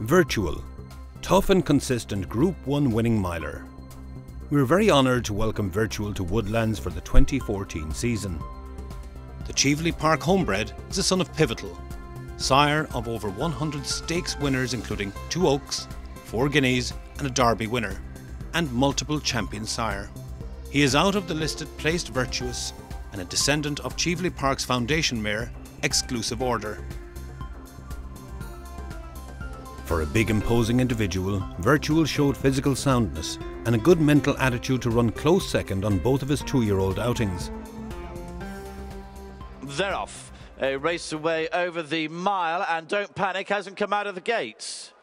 Virtual, tough and consistent Group 1 winning miler. We are very honoured to welcome Virtual to Woodlands for the 2014 season. The Cheveley Park homebred is a son of Pivotal, sire of over 100 stakes winners including 2 Oaks, 4 Guineas and a Derby winner, and multiple champion sire. He is out of the listed placed Virtuous and a descendant of Cheveley Park's foundation mare, Exclusive Order. For a big imposing individual, Virtual showed physical soundness and a good mental attitude to run close second on both of his 2-year-old outings. They're off. A race away over the mile, and Don't Panic hasn't come out of the gates.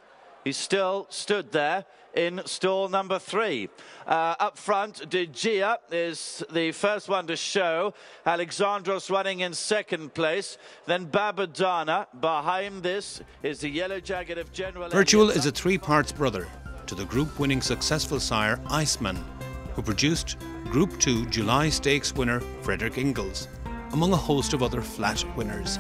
He's still stood there in stall number 3. Up front, De Gia is the first one to show. Alexandros running in second place. Then Babadana. Behind this is the Yellow Jacket of General. Virtual is a 3-parts brother to the group-winning successful sire Iceman, who produced Group 2 July Stakes winner Frederick Ingalls, among a host of other flat winners.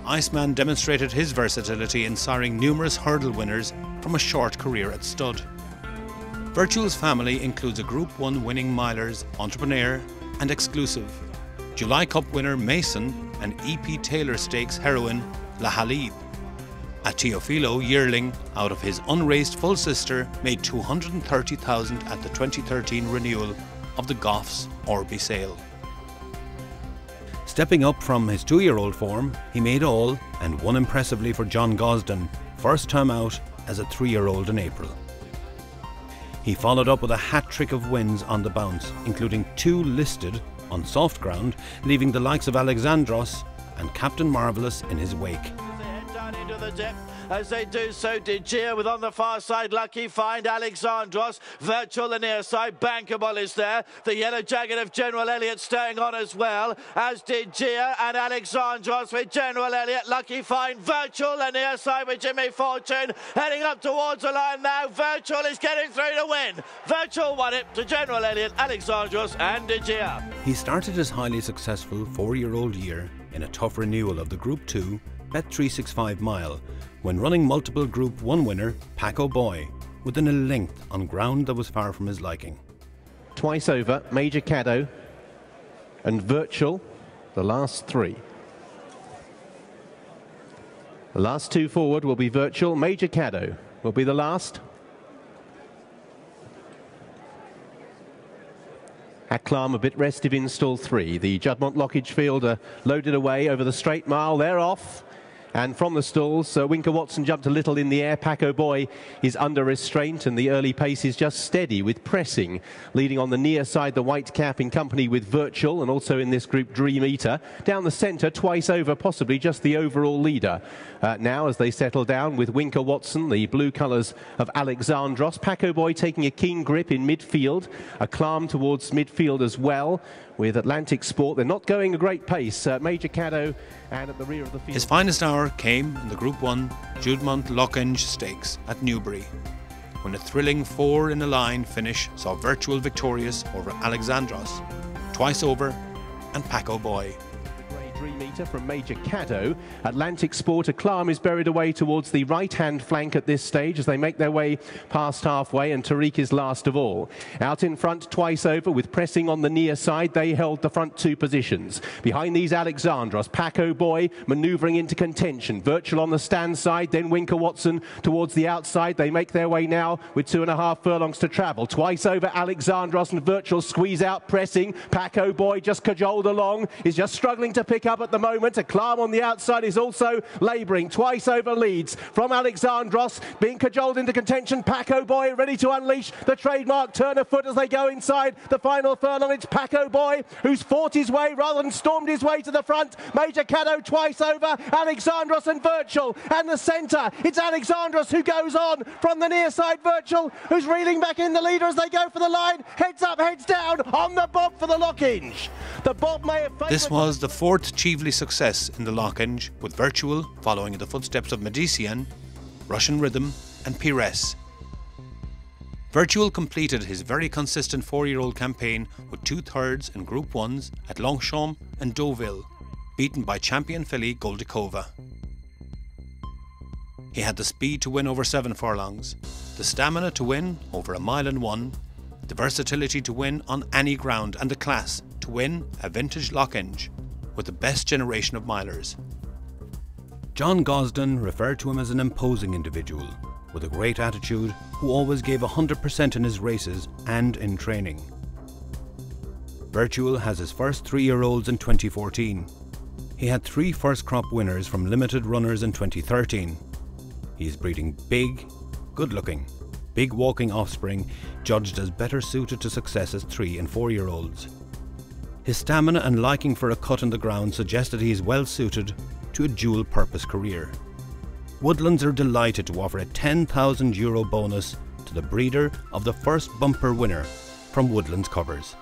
Iceman demonstrated his versatility in siring numerous hurdle winners from a short career at stud. Virtual's family includes a Group 1 winning milers, Entrepreneur and Exclusive, July Cup winner Mason and EP Taylor Stakes heroine La Halib. A Teofilo yearling out of his unraced full sister made 230,000 at the 2013 renewal of the Goffs Orby sale. Stepping up from his 2-year-old form, he made all and won impressively for John Gosden, first time out as a 3-year-old in April. He followed up with a hat-trick of wins on the bounce, including 2 listed on soft ground, leaving the likes of Alexandros and Captain Marvellous in his wake. As they do so, De Gia with on the far side, Lucky Find, Alexandros, Virtual the near side, Bankable is there. The Yellow Jacket of General Elliott staying on as well, as De Gia and Alexandros with General Elliott, Lucky Find, Virtual the near side with Jimmy Fortune, heading up towards the line now. Virtual is getting through to win. Virtual won it to General Elliott, Alexandros and De Gia. He started his highly successful 4-year-old year in a tough renewal of the Group 2 Bet365 mile, when running multiple Group 1 winner Paco Boy within a length on ground that was far from his liking. Twice over, Major Caddo and Virtual, the last 3. The last 2 forward will be Virtual. Major Caddo will be the last. Aklam a bit restive in stall 3. The Juddmonte Lockage fielder loaded away over the straight mile. They're off. And from the stalls, Winker Watson jumped a little in the air. Paco Boy is under restraint, and the early pace is just steady with Pressing. Leading on the near side, the white cap in company with Virtual, and also in this group, Dream Eater. Down the centre, Twice Over, possibly just the overall leader. Now, as they settle down with Winker Watson, the blue colours of Alexandros. Paco Boy taking a keen grip in midfield. Aklam towards midfield as well. With Atlantic Sport, they're not going a great pace. Major Caddo and at the rear of the field. His finest hour came in the Group 1 Juddmonte Lockage Stakes at Newbury, when a thrilling 4 in a line finish saw Virtual victorious over Alexandros, Twice Over and Paco Boy. Dream Eater from Major Caddo. Atlantic Sport, Aklam is buried away towards the right-hand flank at this stage as they make their way past halfway, and Tariq is last of all. Out in front, Twice Over with Pressing on the near side. They held the front 2 positions. Behind these, Alexandros, Paco Boy manoeuvring into contention. Virtual on the stand side, then Winker Watson towards the outside. They make their way now with 2.5 furlongs to travel. Twice Over, Alexandros and Virtual squeeze out Pressing. Paco Boy just cajoled along, is just struggling to pick up at the moment. Aklam on the outside is also labouring. Twice Over leads from Alexandros, being cajoled into contention. Paco Boy ready to unleash the trademark turn of foot as they go inside the final furlong. It's Paco Boy who's fought his way rather than stormed his way to the front. Major Caddo, Twice Over, Alexandros and Virtual, and the centre. It's Alexandros who goes on from the near side. Virtual who's reeling back in the leader as they go for the line. Heads up, heads down on the bob for the Lockage. The bob may have favoured. This was the 4th Cheveley success in the Lockage, with Virtual following in the footsteps of Medician, Russian Rhythm and Pires. Virtual completed his very consistent 4-year-old campaign with 2/3 in Group 1s at Longchamp and Deauville, beaten by champion filly Goldikova. He had the speed to win over 7 furlongs, the stamina to win over 1 mile and 1, the versatility to win on any ground, and the class to win a vintage Lockenge with the best generation of milers. John Gosden referred to him as an imposing individual with a great attitude who always gave 100% in his races and in training. Virtual has his first 3-year-olds in 2014. He had 3 first crop winners from limited runners in 2013. He is breeding big, good-looking, big walking offspring judged as better suited to success as 3 and 4-year-olds. His stamina and liking for a cut in the ground suggest that he is well suited to a dual-purpose career. Woodlands are delighted to offer a €10,000 bonus to the breeder of the first bumper winner from Woodlands Covers.